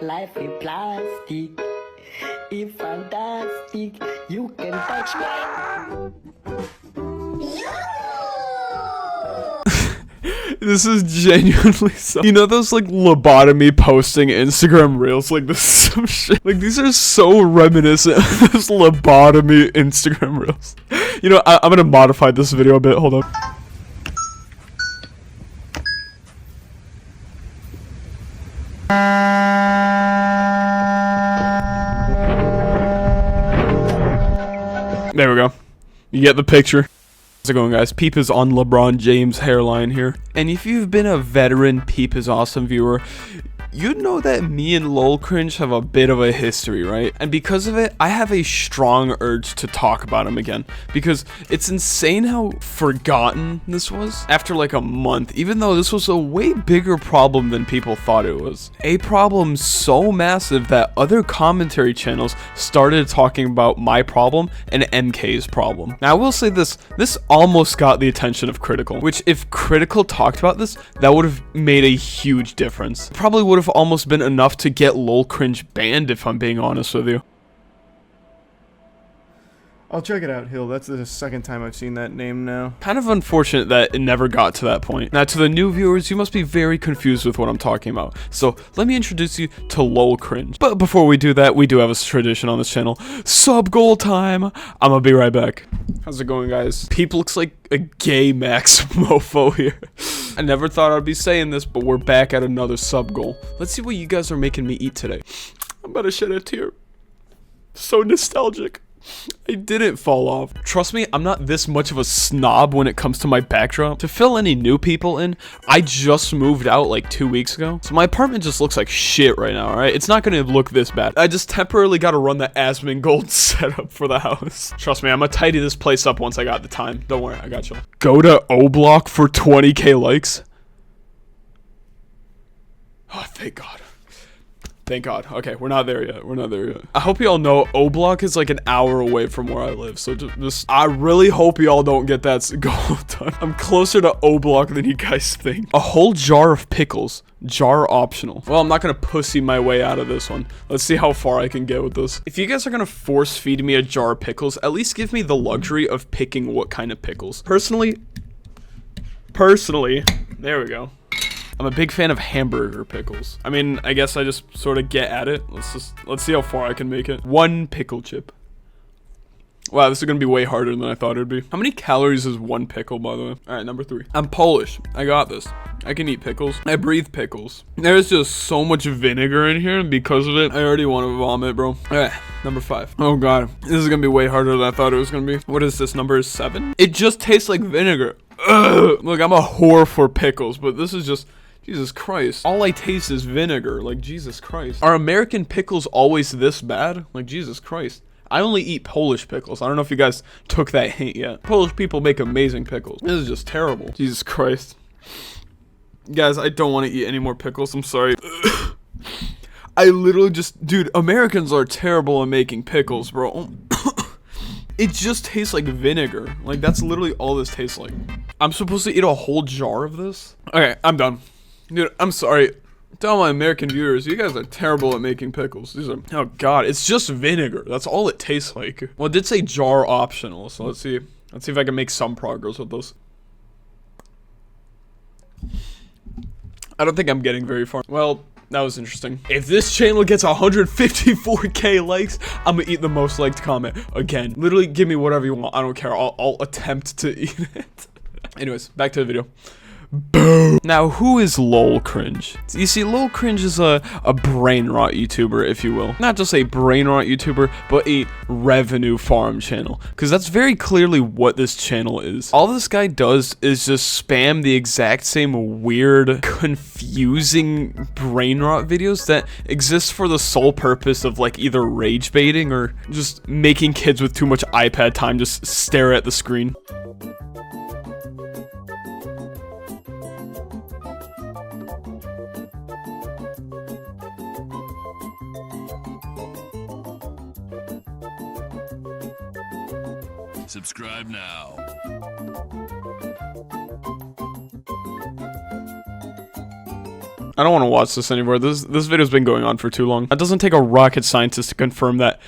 life is plastic. It's fantastic. You can touch me. This is genuinely so. You know those like lobotomy posting Instagram reels? Like this is some shit. Like these are so reminiscent of those lobotomy Instagram reels. You know, I'm gonna modify this video a bit. Hold on. There we go. You get the picture. How's it going, guys? Peep is on LeBron James' hairline here. And if you've been a veteran Peep is Awesome viewer, you'd know that me and Lol Cringe have a bit of a history, right? And because of it, I have a strong urge to talk about him again. Because it's insane how forgotten this was after like a month, even though this was a way bigger problem than people thought it was. A problem so massive that other commentary channels started talking about my problem and MK's problem. Now I will say this almost got the attention of Critical, which if Critical talked about this, that would have made a huge difference. Probably would have almost been enough to get Lol Cringe banned, if I'm being honest with you. I'll check it out, Hill. That's the second time I've seen that name now. Kind of unfortunate that it never got to that point. Now, to the new viewers, you must be very confused with what I'm talking about. So, let me introduce you to Lol Cringe. But before we do that, we do have a tradition on this channel. Sub goal time! I'm gonna be right back. How's it going, guys? Peep looks like a gay Max mofo here. I never thought I'd be saying this, but we're back at another sub goal. Let's see what you guys are making me eat today. I'm about to shed a tear. So nostalgic. I didn't fall off. Trust me, I'm not this much of a snob when it comes to my backdrop. To fill any new people in, I just moved out like 2 weeks ago. So my apartment just looks like shit right now, alright? It's not gonna look this bad. I just temporarily gotta run the Asmongold setup for the house. Trust me, I'm gonna tidy this place up once I got the time. Don't worry, I got you. Go to O-Block for 20k likes. Oh, thank God. Thank God. Okay, we're not there yet. We're not there yet. I hope y'all know O-Block is like an hour away from where I live. So just I really hope y'all don't get that goal done. I'm closer to O-Block than you guys think. A whole jar of pickles. Jar optional. Well, I'm not gonna pussy my way out of this one. Let's see how far I can get with this. If you guys are gonna force feed me a jar of pickles, at least give me the luxury of picking what kind of pickles. Personally, there we go. I'm a big fan of hamburger pickles. I mean, I guess I just sort of get at it. Let's see how far I can make it. 1 pickle chip. Wow, this is gonna be way harder than I thought it would be. How many calories is 1 pickle, by the way? All right, number 3. I'm Polish. I got this. I can eat pickles. I breathe pickles. There's just so much vinegar in here, and because of it, I already want to vomit, bro. All right, number 5. Oh God, this is gonna be way harder than I thought it was gonna be. What is this? Number 7? It just tastes like vinegar. Ugh. Look, I'm a whore for pickles, but this is just... Jesus Christ. All I taste is vinegar. Like, Jesus Christ. Are American pickles always this bad? Like, Jesus Christ. I only eat Polish pickles. I don't know if you guys took that hint yet. Polish people make amazing pickles. This is just terrible. Jesus Christ. Guys, I don't want to eat any more pickles. I'm sorry. I literally just... Dude, Americans are terrible at making pickles, bro. It just tastes like vinegar. Like, that's literally all this tastes like. I'm supposed to eat a whole jar of this? Okay, I'm done. Dude, I'm sorry. To all my American viewers, you guys are terrible at making pickles. These are... Oh, God. It's just vinegar. That's all it tastes like. Well, it did say jar optional, so let's see. Let's see if I can make some progress with this. I don't think I'm getting very far. Well... That was interesting. If this channel gets 154k likes, I'm gonna eat the most liked comment again. Literally, give me whatever you want. I don't care. I'll attempt to eat it. Anyways, back to the video. Boom. Now, who is Lol Cringe? You see, Lol Cringe is a brain rot YouTuber, if you will. Not just a brain rot YouTuber, but a revenue farm channel. Because that's very clearly what this channel is. All this guy does is just spam the exact same weird, confusing brain rot videos that exist for the sole purpose of like either rage baiting or just making kids with too much iPad time just stare at the screen. Subscribe now. I don't want to watch this anymore. This video's been going on for too long. It doesn't take a rocket scientist to confirm that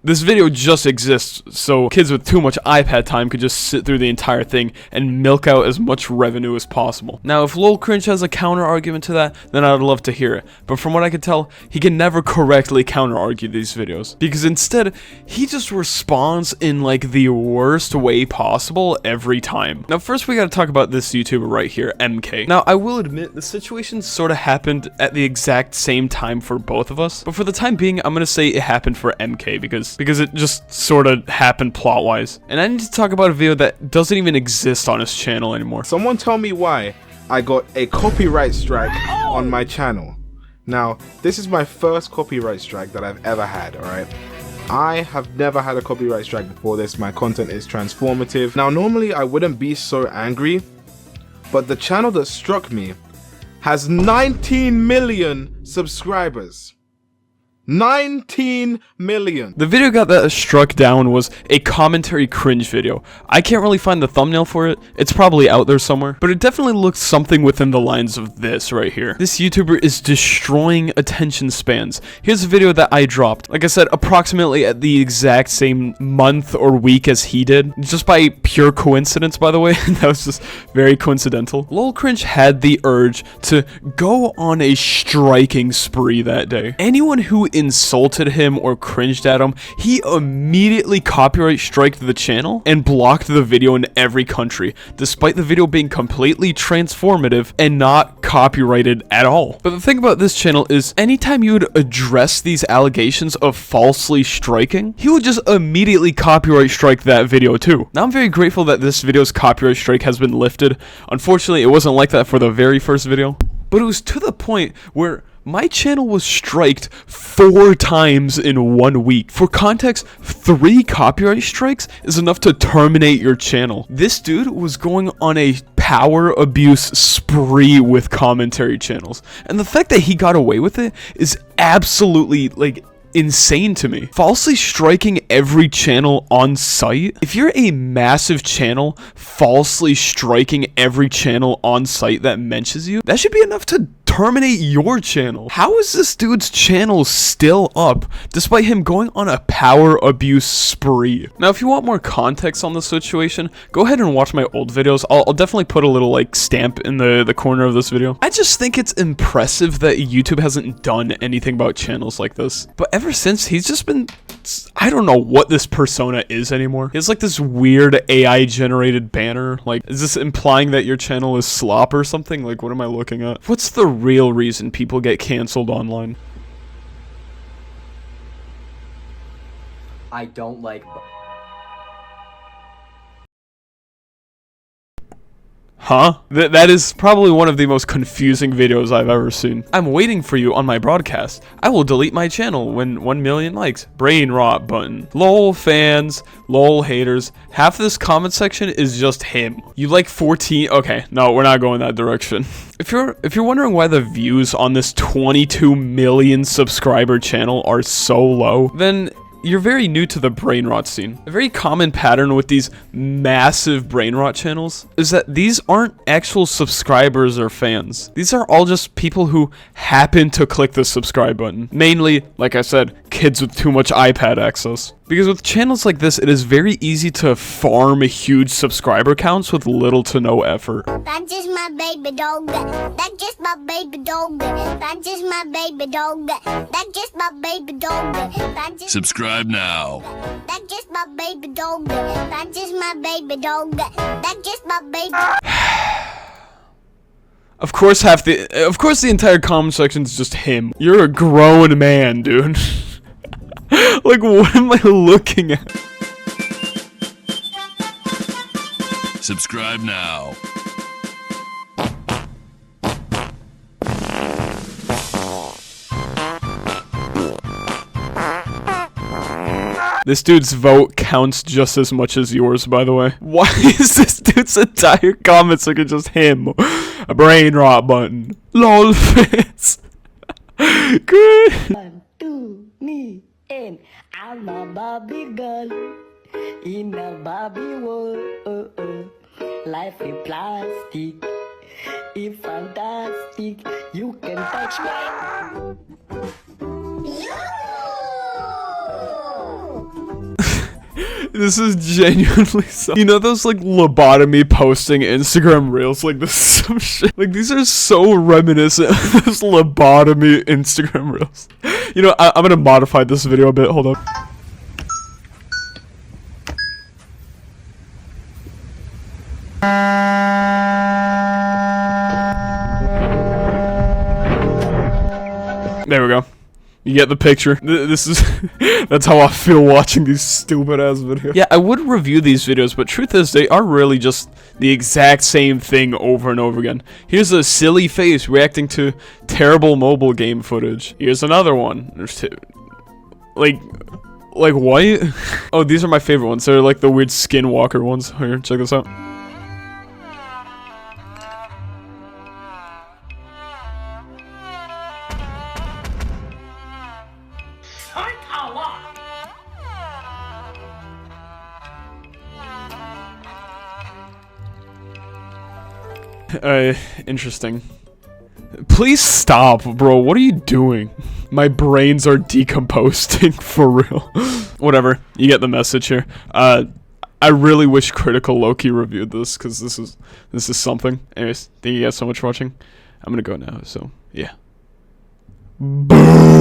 this video just exists, so kids with too much iPad time could just sit through the entire thing and milk out as much revenue as possible. Now, if Lol Cringe has a counter argument to that, then I'd love to hear it. But from what I can tell, he can never correctly counter argue these videos, because instead, he just responds in like the worst way possible every time. Now, first we gotta talk about this YouTuber right here, MK. Now, I will admit, the situation sort of happened at the exact same time for both of us, but for the time being, I'm gonna say it happened for MK, because it just sort of happened plot-wise. And I need to talk about a video that doesn't even exist on his channel anymore. Someone tell me why I got a copyright strike on my channel. Now, this is my first copyright strike that I've ever had, alright? I have never had a copyright strike before this. My content is transformative. Now, normally I wouldn't be so angry, but the channel that struck me has 19 million subscribers. 19 million. The video that struck down was a commentary cringe video. I can't really find the thumbnail for it. It's probably out there somewhere, but it definitely looks something within the lines of this right here. This YouTuber is destroying attention spans. Here's a video that I dropped, like I said, approximately at the exact same month or week as he did, just by pure coincidence, by the way. That was just very coincidental. Lol Cringe had the urge to go on a striking spree that day. Anyone who insulted him or cringed at him, he immediately copyright striked the channel and blocked the video in every country, despite the video being completely transformative and not copyrighted at all. But the thing about this channel is, anytime you would address these allegations of falsely striking, he would just immediately copyright strike that video too. Now, I'm very grateful that this video's copyright strike has been lifted. Unfortunately, it wasn't like that for the very first video, but it was to the point where my channel was striked 4 times in 1 week. For context, 3 copyright strikes is enough to terminate your channel. This dude was going on a power abuse spree with commentary channels. And the fact that he got away with it is absolutely, like, insane to me. Falsely striking every channel on site? If you're a massive channel, falsely striking every channel on site that mentions you, that should be enough to terminate your channel. How is this dude's channel still up despite him going on a power abuse spree? Now, if you want more context on the situation, go ahead and watch my old videos. I'll definitely put a little like stamp in the corner of this video. I just think it's impressive that YouTube hasn't done anything about channels like this. But ever since, he's just been, I don't know what this persona is anymore. He has like this weird AI generated banner. Like, is this implying that your channel is slop or something? Like, what am I looking at? What's the real reason people get canceled online? I don't like. Huh? That is probably one of the most confusing videos I've ever seen. I'm waiting for you on my broadcast. I will delete my channel when 1 million likes. Brain rot button. LOL fans, LOL haters. Half of this comment section is just him. You like 14? Okay, no, we're not going that direction. If you're wondering why the views on this 22 million subscriber channel are so low, then you're very new to the brain rot scene. A very common pattern with these massive brain rot channels is that these aren't actual subscribers or fans. These are all just people who happen to click the subscribe button. Mainly, like I said, kids with too much iPad access. Because with channels like this, it is very easy to farm huge subscriber counts with little to no effort. That's just my baby dog. That's just my baby dog. That's just my baby dog. That's just my baby dog. That's just Subscribe now. That's just my baby dog. That's just my baby dog. That's just my baby. Of course the entire comment section is just him. You're a grown man, dude. Like, what am I looking at? Subscribe now. This dude's vote counts just as much as yours, by the way. Why is this dude's entire comment section just him? A brain rot button. LOL fans. Good. 1, 2, me, and I'm a Barbie girl in a Barbie world. Life is plastic. If fantastic, you can touch me. This is genuinely so. You know those like lobotomy posting Instagram reels? Like this is some shit. Like these are so reminiscent of those lobotomy Instagram reels. You know, I'm gonna modify this video a bit. Hold up. There we go. You get the picture. This is that's how I feel watching these stupid ass videos. Yeah, I would review these videos, but truth is they are really just the exact same thing over and over again. Here's a silly face reacting to terrible mobile game footage. Here's another one. There's two. Like what? Oh, these are my favorite ones. They're like the weird skinwalker ones. Here, check this out. Interesting. Please stop, bro. What are you doing? My brains are decomposing for real. Whatever. You get the message here. I really wish Critical Loki reviewed this because this is something. Anyways, thank you guys so much for watching. I'm gonna go now. So yeah. Boom.